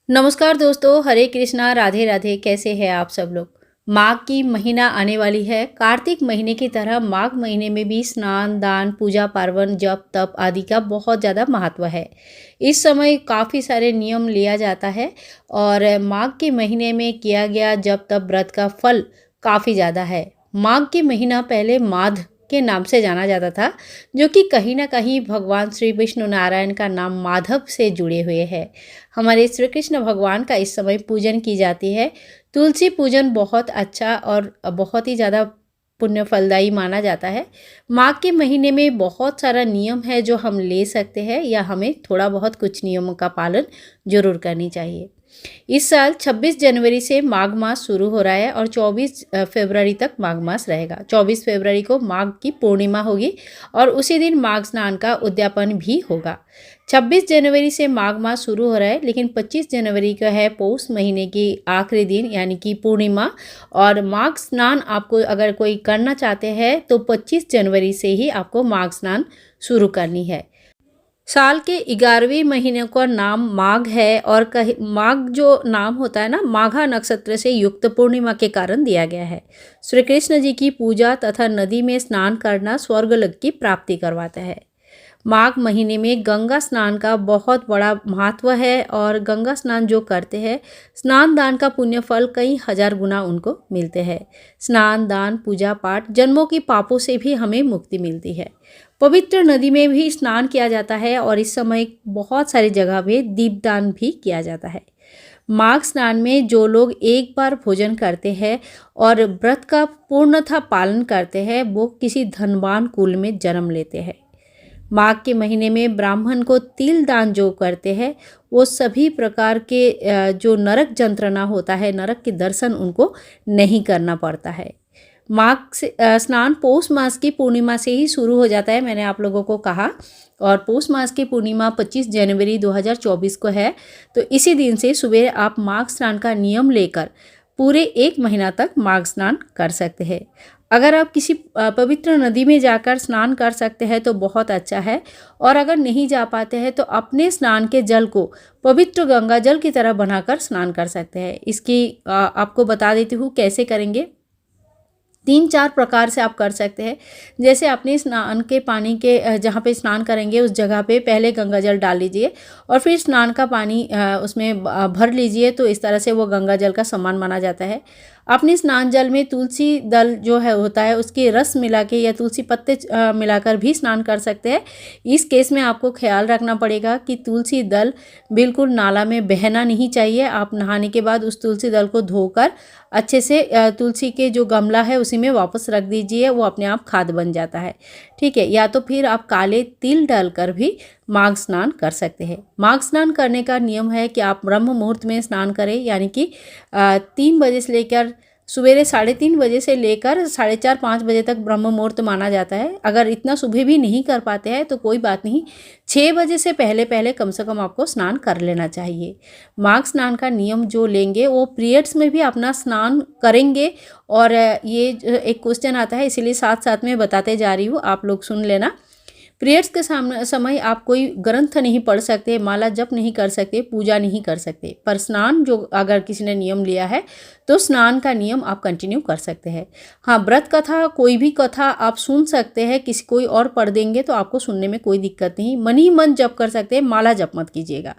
नमस्कार दोस्तों, हरे कृष्णा, राधे राधे। कैसे हैं आप सब लोग। माघ की महीना आने वाली है। कार्तिक महीने की तरह माघ महीने में भी स्नान, दान, पूजा पार्वण, जप तप आदि का बहुत ज़्यादा महत्व है। इस समय काफ़ी सारे नियम लिया जाता है और माघ के महीने में किया गया जप तप व्रत का फल काफ़ी ज़्यादा है। माघ के महीना पहले माध के नाम से जाना जाता था, जो कि कहीं ना कहीं भगवान श्री विष्णु नारायण का नाम माधव से जुड़े हुए हैं। हमारे श्री कृष्ण भगवान का इस समय पूजन की जाती है। तुलसी पूजन बहुत अच्छा और बहुत ही ज़्यादा पुण्य फलदायी माना जाता है। माघ के महीने में बहुत सारा नियम है जो हम ले सकते हैं, या हमें थोड़ा बहुत कुछ नियमों का पालन जरूर करनी चाहिए। इस साल 26 जनवरी से माघ मास शुरू हो रहा है और 24 फरवरी तक माघ मास रहेगा। 24 फरवरी को माघ की पूर्णिमा होगी और उसी दिन माघ स्नान का उद्यापन भी होगा। 26 जनवरी से माघ मास शुरू हो रहा है, लेकिन 25 जनवरी का है पौष महीने की आखिरी दिन, यानी कि पूर्णिमा। और माघ स्नान आपको अगर कोई करना चाहते हैं तो 25 जनवरी से ही आपको माघ स्नान शुरू करनी है। साल के 11वें महीने का नाम माघ है और माघ जो नाम होता है ना, माघा नक्षत्र से युक्त पूर्णिमा के कारण दिया गया है। श्री कृष्ण जी की पूजा तथा नदी में स्नान करना स्वर्गलोक की प्राप्ति करवाता है। माघ महीने में गंगा स्नान का बहुत बड़ा महत्व है और गंगा स्नान जो करते हैं, स्नान दान का पुण्य फल कई हजार गुना उनको मिलते हैं। स्नान दान पूजा पाठ जन्मों की पापों से भी हमें मुक्ति मिलती है। पवित्र नदी में भी स्नान किया जाता है और इस समय बहुत सारी जगह पे दीपदान भी किया जाता है। माघ स्नान में जो लोग एक बार भोजन करते हैं और व्रत का पूर्णतः पालन करते हैं, वो किसी धनवान कुल में जन्म लेते हैं। माघ के महीने में ब्राह्मण को तिल दान जो करते हैं, वो सभी प्रकार के जो नरक यंत्रणा होता है, नरक के दर्शन उनको नहीं करना पड़ता है। माघ से स्नान पौष मास की पूर्णिमा से ही शुरू हो जाता है, मैंने आप लोगों को कहा। और पौष मास की पूर्णिमा 25 जनवरी 2024 को है। तो इसी दिन से सुबह आप माघ स्नान का नियम लेकर पूरे 1 महीना तक माघ स्नान कर सकते हैं। अगर आप किसी पवित्र नदी में जाकर स्नान कर सकते हैं तो बहुत अच्छा है, और अगर नहीं जा पाते हैं तो अपने स्नान के जल को पवित्र गंगा जल की तरह बनाकर स्नान कर सकते हैं। इसकी आपको बता देती हूँ कैसे करेंगे। 3-4 प्रकार से आप कर सकते हैं। जैसे अपने स्नान के पानी के जहाँ पे स्नान करेंगे उस जगह पे पहले गंगा जल डाल लीजिए और फिर स्नान का पानी उसमें भर लीजिए, तो इस तरह से वो गंगा जल का समान माना जाता है। अपने स्नान जल में तुलसी दल जो है होता है, उसके रस मिला के या तुलसी पत्ते मिलाकर भी स्नान कर सकते हैं। इस केस में आपको ख्याल रखना पड़ेगा कि तुलसी दल बिल्कुल नाला में बहना नहीं चाहिए। आप नहाने के बाद उस तुलसी दल को धोकर अच्छे से तुलसी के जो गमला है उसी में वापस रख दीजिए, वो अपने आप खाद बन जाता है। ठीक है। या तो फिर आप काले तिल डालकर भी माघ स्नान कर सकते हैं। माघ स्नान करने का नियम है कि आप ब्रह्म मुहूर्त में स्नान करें, यानी कि 3 बजे से लेकर सवेरे 3:30 बजे से लेकर 4:30-5 बजे तक ब्रह्म मुहूर्त माना जाता है। अगर इतना सुबह भी नहीं कर पाते हैं तो कोई बात नहीं, 6 बजे से पहले पहले कम से कम आपको स्नान कर लेना चाहिए। माघ स्नान का नियम जो लेंगे वो पीरियड्स में भी अपना स्नान करेंगे। और ये एक क्वेश्चन आता है, इसीलिए साथ साथ में बताते जा रही हूँ, आप लोग सुन लेना। पीरियड्स के समय आप कोई ग्रंथ नहीं पढ़ सकते, माला जप नहीं कर सकते, पूजा नहीं कर सकते, पर स्नान जो अगर किसी ने नियम लिया है तो स्नान का नियम आप कंटिन्यू कर सकते हैं। हाँ, व्रत कथा कोई भी कथा आप सुन सकते हैं, किसी कोई और पढ़ देंगे तो आपको सुनने में कोई दिक्कत नहीं। मन ही मन जप कर सकते हैं, माला जप मत कीजिएगा।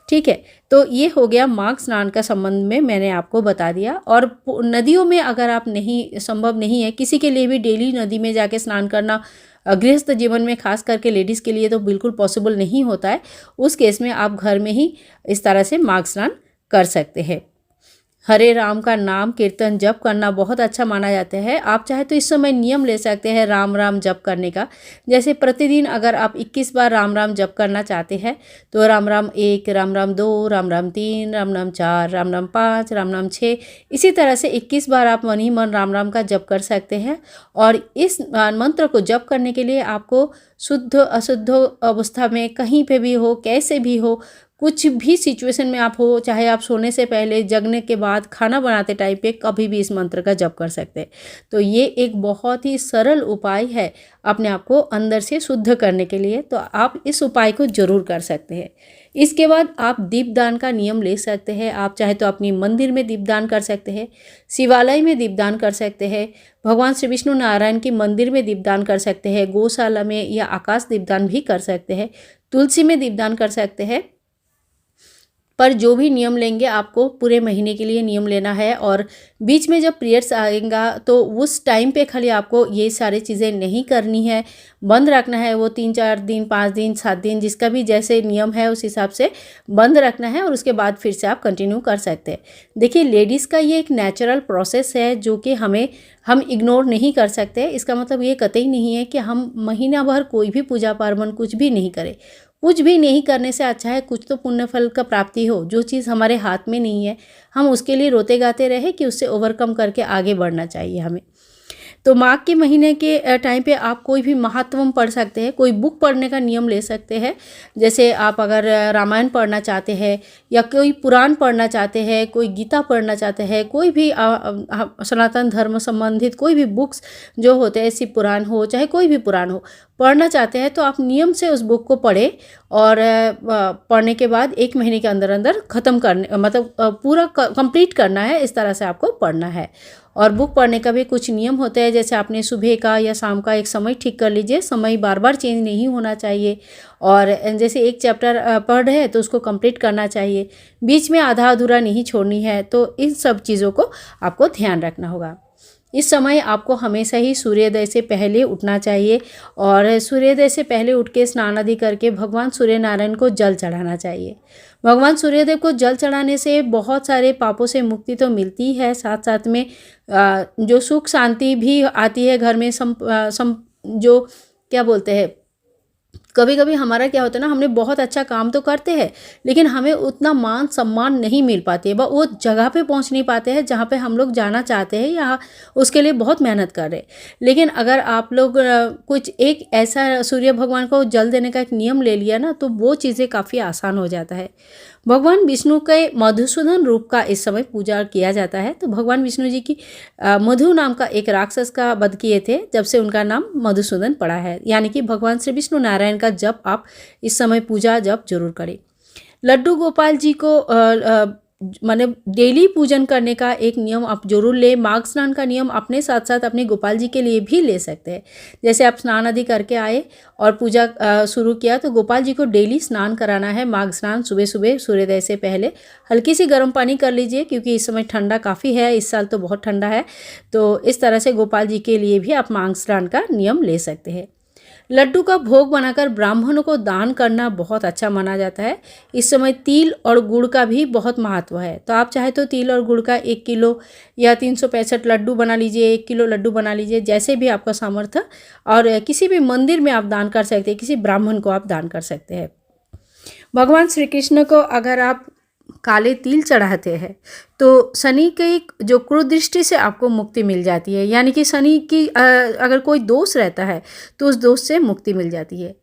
ठीक है। तो ये हो गया माघ स्नान का संबंध में मैंने आपको बता दिया। और नदियों में अगर आप नहीं, संभव नहीं है किसी के लिए भी डेली नदी में जाके स्नान करना, गृहस्थ जीवन में खास करके लेडीज़ के लिए तो बिल्कुल पॉसिबल नहीं होता है। उस केस में आप घर में ही इस तरह से माघ स्नान कर सकते हैं। हरे राम का नाम कीर्तन जप करना बहुत अच्छा माना जाता है। आप चाहे तो इस समय नियम ले सकते हैं राम राम जप करने का। जैसे प्रतिदिन अगर आप 21 बार राम राम जप करना चाहते हैं तो राम राम 1, राम राम 2, राम राम 3, राम राम 4, राम राम 5, राम राम 6, इसी तरह से 21 बार आप मन ही मन राम राम का जप कर सकते हैं। और इस मंत्र को जप करने के लिए आपको शुद्ध अशुद्ध अवस्था में कहीं पे भी हो, कैसे भी हो, कुछ भी सिचुएशन में आप हो, चाहे आप सोने से पहले, जगने के बाद, खाना बनाते टाइम पे, कभी भी इस मंत्र का जप कर सकते हैं। तो ये एक बहुत ही सरल उपाय है अपने आप को अंदर से शुद्ध करने के लिए। तो आप इस उपाय को जरूर कर सकते हैं। इसके बाद आप दीपदान का नियम ले सकते हैं। आप चाहे तो अपनी मंदिर में दीपदान कर सकते हैं, शिवालय में दीपदान कर सकते हैं, भगवान श्री विष्णु नारायण की मंदिर में दीपदान कर सकते हैं, गौशाला में या आकाश दीपदान भी कर सकते हैं, तुलसी में दीपदान कर सकते हैं। पर जो भी नियम लेंगे आपको पूरे महीने के लिए नियम लेना है। और बीच में जब पीरियड्स आएगा तो उस टाइम पे खाली आपको ये सारी चीज़ें नहीं करनी है, बंद रखना है। वो 3-4 दिन, 5 दिन, 7 दिन, जिसका भी जैसे नियम है उस हिसाब से बंद रखना है और उसके बाद फिर से आप कंटिन्यू कर सकते हैं। देखिए, लेडीज़ का ये एक नेचुरल प्रोसेस है जो कि हम इग्नोर नहीं कर सकते। इसका मतलब ये कतई नहीं है कि हम महीना भर कोई भी पूजा पार्वण कुछ भी नहीं करें। कुछ भी नहीं करने से अच्छा है कुछ तो पुण्य फल का प्राप्ति हो। जो चीज़ हमारे हाथ में नहीं है हम उसके लिए रोते गाते रहे कि उससे ओवरकम करके आगे बढ़ना चाहिए हमें। तो माघ के महीने के टाइम पे आप कोई भी महात्म पढ़ सकते हैं, कोई बुक पढ़ने का नियम ले सकते हैं। जैसे आप अगर रामायण पढ़ना चाहते हैं या कोई पुराण पढ़ना चाहते हैं, कोई गीता पढ़ना चाहते हैं, कोई भी सनातन धर्म संबंधित कोई भी बुक्स जो होते हैं, शिव पुराण हो चाहे कोई भी पुराण हो, पढ़ना चाहते हैं तो आप नियम से उस बुक को पढ़ें। और पढ़ने के बाद 1 महीने के अंदर अंदर ख़त्म करने मतलब पूरा कंप्लीट करना है। इस तरह से आपको पढ़ना है। और बुक पढ़ने का भी कुछ नियम होते हैं, जैसे आपने सुबह का या शाम का एक समय ठीक कर लीजिए। समय बार बार चेंज नहीं होना चाहिए। और जैसे एक चैप्टर पढ़ रहे हैं तो उसको कंप्लीट करना चाहिए, बीच में आधा अधूरा नहीं छोड़नी है। तो इन सब चीज़ों को आपको ध्यान रखना होगा। इस समय आपको हमेशा ही सूर्योदय से पहले उठना चाहिए और सूर्योदय से पहले उठ के स्नान आदि करके भगवान सूर्य नारायण को जल चढ़ाना चाहिए। भगवान सूर्यदेव को जल चढ़ाने से बहुत सारे पापों से मुक्ति तो मिलती है, साथ साथ में जो सुख शांति भी आती है घर में। जो क्या बोलते हैं, कभी कभी हमारा क्या होता है ना, हमने बहुत अच्छा काम तो करते हैं लेकिन हमें उतना मान सम्मान नहीं मिल पाती है, वो जगह पे पहुंच नहीं पाते हैं जहाँ पे हम लोग जाना चाहते हैं या उसके लिए बहुत मेहनत कर रहे हैं। लेकिन अगर आप लोग कुछ एक ऐसा सूर्य भगवान को जल देने का एक नियम ले लिया ना तो वो चीज़ें काफ़ी आसान हो जाता है। भगवान विष्णु के मधुसूदन रूप का इस समय पूजा किया जाता है। तो भगवान विष्णु जी की मधु नाम का एक राक्षस का वध किए थे, जब से उनका नाम मधुसूदन पड़ा है। यानी कि भगवान श्री विष्णु नारायण का जप आप इस समय पूजा जप जरूर करें। लड्डू गोपाल जी को माने डेली पूजन करने का एक नियम आप जरूर ले। माघ स्नान का नियम अपने साथ साथ अपने गोपाल जी के लिए भी ले सकते हैं। जैसे आप स्नान आदि करके आए और पूजा शुरू किया तो गोपाल जी को डेली स्नान कराना है। माघ स्नान सुबह सुबह सूर्योदय से पहले हल्की सी गर्म पानी कर लीजिए, क्योंकि इस समय ठंडा काफ़ी है, इस साल तो बहुत ठंडा है। तो इस तरह से गोपाल जी के लिए भी आप माघ स्नान का नियम ले सकते हैं। लड्डू का भोग बनाकर ब्राह्मणों को दान करना बहुत अच्छा माना जाता है। इस समय तिल और गुड़ का भी बहुत महत्व है। तो आप चाहे तो तिल और गुड़ का 1 किलो या 365 लड्डू बना लीजिए, 1 किलो लड्डू बना लीजिए, जैसे भी आपका सामर्थ्य। और किसी भी मंदिर में आप दान कर सकते हैं, किसी ब्राह्मण को आप दान कर सकते हैं। भगवान श्री कृष्ण को अगर आप काले तिल चढ़ाते हैं तो शनि की जो कुदृष्टि से आपको मुक्ति मिल जाती है। यानी कि शनि की अगर कोई दोष रहता है तो उस दोष से मुक्ति मिल जाती है।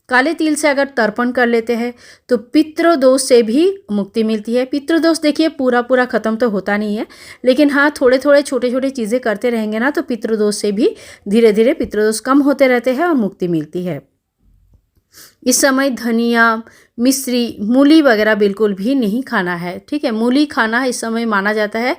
काले तिल से अगर तर्पण कर लेते हैं तो पितृदोष से भी मुक्ति मिलती है। पितृदोष देखिए पूरा पूरा खत्म तो होता नहीं है, लेकिन हाँ थोड़े थोड़े छोटे छोटे चीज़ें करते रहेंगे ना तो पितृदोष से भी धीरे धीरे पितृदोष कम होते रहते हैं और मुक्ति मिलती है। इस समय धनिया, मिश्री, मूली वगैरह बिल्कुल भी नहीं खाना है। ठीक है, मूली खाना इस समय माना जाता है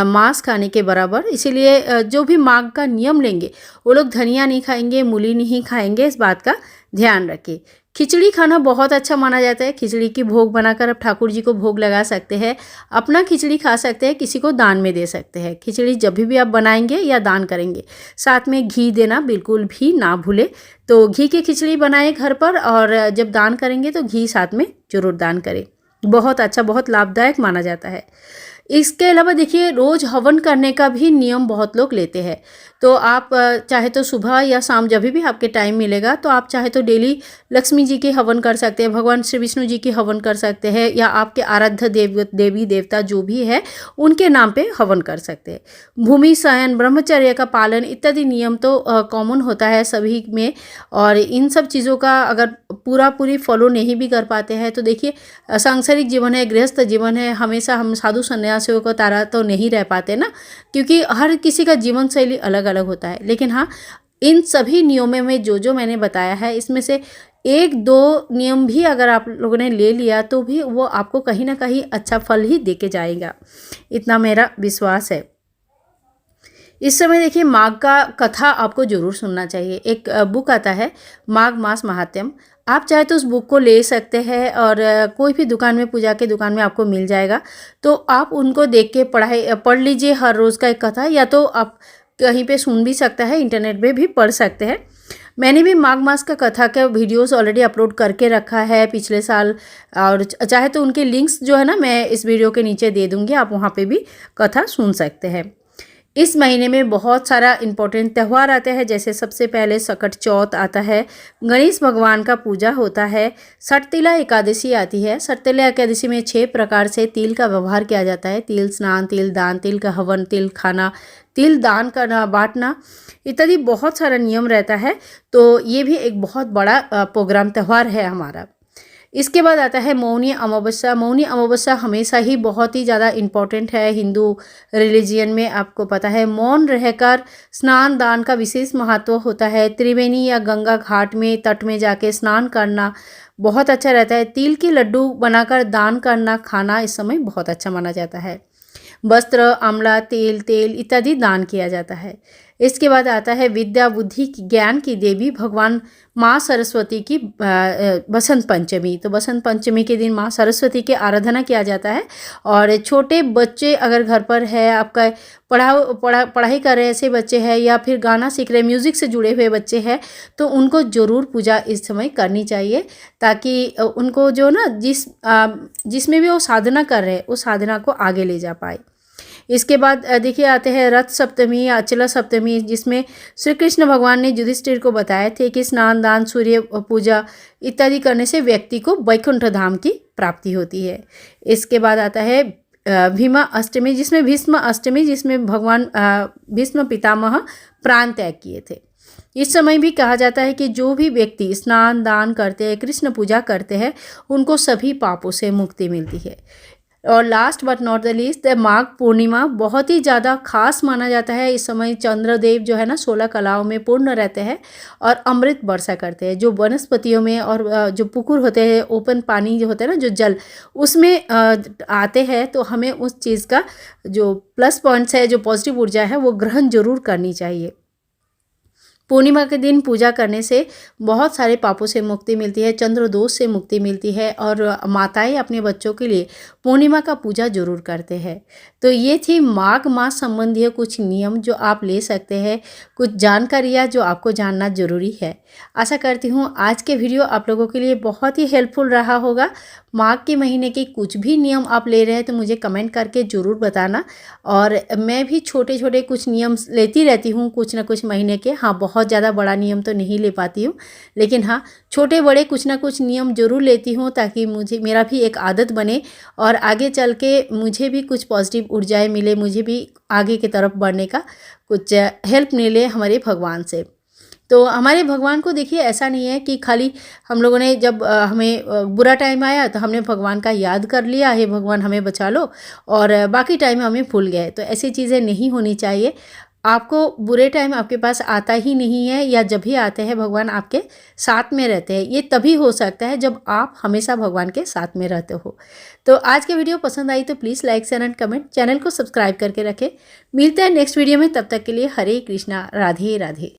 मांस खाने के बराबर। इसीलिए जो भी माघ का नियम लेंगे वो लोग धनिया नहीं खाएंगे, मूली नहीं खाएंगे, इस बात का ध्यान रखिए। खिचड़ी खाना बहुत अच्छा माना जाता है। खिचड़ी की भोग बनाकर आप ठाकुर जी को भोग लगा सकते हैं, अपना खिचड़ी खा सकते हैं, किसी को दान में दे सकते हैं। खिचड़ी जब भी आप बनाएंगे या दान करेंगे साथ में घी देना बिल्कुल भी ना भूले। तो घी की खिचड़ी बनाएं घर पर और जब दान करेंगे तो घी साथ में जरूर दान करें। बहुत अच्छा, बहुत लाभदायक माना जाता है। इसके अलावा देखिए रोज़ हवन करने का भी नियम बहुत लोग लेते हैं। तो आप चाहे तो सुबह या शाम जब भी आपके टाइम मिलेगा तो आप चाहे तो डेली लक्ष्मी जी के हवन कर सकते हैं, भगवान श्री विष्णु जी की हवन कर सकते हैं, या आपके आराध्य देवी देवता जो भी है उनके नाम पे हवन कर सकते हैं। भूमि शयन, ब्रह्मचर्य का पालन इत्यादि नियम तो कॉमन होता है सभी में। और इन सब चीज़ों का अगर पूरी फॉलो नहीं भी कर पाते हैं तो देखिए सांसारिक जीवन है, गृहस्थ जीवन है, हमेशा हम साधु सन्यासियों को तरह तो नहीं रह पाते ना, क्योंकि हर किसी का जीवन शैली अलग अलग होता है। लेकिन हाँ, इन सभी नियमों में जो मैंने बताया है इसमें से एक दो नियम भी अगर आप लोगों ने ले लिया तो भी वो आपको कहीं ना कहीं अच्छा फल ही दे के जाएगा, इतना मेरा विश्वास है। इस समय देखिए माघ का कथा आपको ज़रूर सुनना चाहिए। एक बुक आता है माघ मास महात्म्यम, आप चाहे तो उस बुक को ले सकते हैं और कोई भी दुकान में, पूजा के दुकान में आपको मिल जाएगा। तो आप उनको देख के पढ़ लीजिए हर रोज़ का एक कथा, या तो आप कहीं पे सुन भी सकता है, इंटरनेट पे भी पढ़ सकते हैं। मैंने भी माघ मास का कथा का वीडियोस ऑलरेडी अपलोड करके रखा है पिछले साल, और चाहे तो उनके लिंक्स जो है ना मैं इस वीडियो के नीचे दे दूँगी, आप वहाँ पे भी कथा सुन सकते हैं। इस महीने में बहुत सारा इम्पोर्टेंट त्यौहार आते हैं, जैसे सबसे पहले सकट चौथ आता है, गणेश भगवान का पूजा होता है, सटतिला एकादशी आती है। सटतिला एकादशी में 6 प्रकार से तिल का व्यवहार किया जाता है। तिल स्नान, तिल दान, तिल का हवन, तिल खाना, तिल दान करना, बांटना इत्यादि बहुत सारा नियम रहता है। तो ये भी एक बहुत बड़ा प्रोग्राम त्यौहार है हमारा। इसके बाद आता है मौनी अमावस्या। मौनी अमावस्या हमेशा ही बहुत ही ज़्यादा इम्पॉर्टेंट है हिंदू रिलीजियन में, आपको पता है। मौन रहकर स्नान दान का विशेष महत्व होता है। त्रिवेणी या गंगा घाट में, तट में जाके स्नान करना बहुत अच्छा रहता है। तिल के लड्डू बनाकर दान करना, खाना इस समय बहुत अच्छा माना जाता है। वस्त्र, आंवला, तेल इत्यादि दान किया जाता है। इसके बाद आता है विद्या बुद्धि की, ज्ञान की देवी भगवान माँ सरस्वती की बसंत पंचमी। तो बसंत पंचमी के दिन माँ सरस्वती की आराधना किया जाता है। और छोटे बच्चे अगर घर पर है, आपका पढ़ाई कर रहे ऐसे बच्चे हैं, या फिर गाना सीख रहे, म्यूज़िक से जुड़े हुए बच्चे हैं, तो उनको ज़रूर पूजा इस समय करनी चाहिए, ताकि उनको जो ना जिसमें भी वो साधना कर रहे हैं उस साधना को आगे ले जा पाए। इसके बाद देखिए आते हैं रथ सप्तमी या अचला सप्तमी, जिसमें श्री कृष्ण भगवान ने युधिष्ठिर को बताए थे कि स्नान दान, सूर्य पूजा इत्यादि करने से व्यक्ति को वैकुंठ धाम की प्राप्ति होती है। इसके बाद आता है भीमा अष्टमी, जिसमें भीष्म अष्टमी, जिसमें भगवान भीष्म पितामह प्राण त्याग किए थे। इस समय भी कहा जाता है कि जो भी व्यक्ति स्नान दान करते हैं, कृष्ण पूजा करते हैं, उनको सभी पापों से मुक्ति मिलती है। और last but not the least, Magh Purnima बहुत ही ज़्यादा खास माना जाता है। इस समय चंद्रदेव जो है ना 16 कलाओं में पूर्ण रहते हैं और अमृत वर्षा करते हैं। जो वनस्पतियों में और जो पुकुर होते हैं, ओपन पानी जो होता है ना, जो जल उसमें आते हैं, तो हमें उस चीज़ का जो प्लस पॉइंट्स है, जो पॉजिटिव ऊर्जा है, वो ग्रहण जरूर करनी चाहिए। पूर्णिमा के दिन पूजा करने से बहुत सारे पापों से मुक्ति मिलती है, चंद्र दोष से मुक्ति मिलती है, और माताएं अपने बच्चों के लिए पूर्णिमा का पूजा जरूर करते हैं। तो ये थी माघ मास संबंधी कुछ नियम जो आप ले सकते हैं, कुछ जानकारियाँ जो आपको जानना जरूरी है। आशा करती हूँ आज के वीडियो आप लोगों के लिए बहुत ही हेल्पफुल रहा होगा। माघ के महीने के कुछ भी नियम आप ले रहे हैं तो मुझे कमेंट करके ज़रूर बताना। और मैं भी छोटे छोटे कुछ नियम लेती रहती हूँ, कुछ ना कुछ महीने के। हाँ, बहुत ज़्यादा बड़ा नियम तो नहीं ले पाती हूँ, लेकिन हाँ छोटे बड़े कुछ ना कुछ नियम ज़रूर लेती हूँ, ताकि मेरा भी एक आदत बने और आगे चल के मुझे भी कुछ पॉजिटिव ऊर्जाएँ मिले, मुझे भी आगे की तरफ बढ़ने का कुछ हेल्प मिले हमारे भगवान से। तो हमारे भगवान को देखिए ऐसा नहीं है कि खाली हम लोगों ने जब हमें बुरा टाइम आया तो हमने भगवान का याद कर लिया, हे भगवान हमें बचा लो, और बाकी टाइम हमें भूल गए। तो ऐसी चीज़ें नहीं होनी चाहिए। आपको बुरे टाइम आपके पास आता ही नहीं है, या जब भी आते हैं भगवान आपके साथ में रहते हैं। ये तभी हो सकता है जब आप हमेशा भगवान के साथ में रहते हो। तो आज के वीडियो पसंद आई तो please like share and comment, channel को सब्सक्राइब करके रखें। मिलते हैं नेक्स्ट वीडियो में, तब तक के लिए हरे कृष्णा, राधे राधे।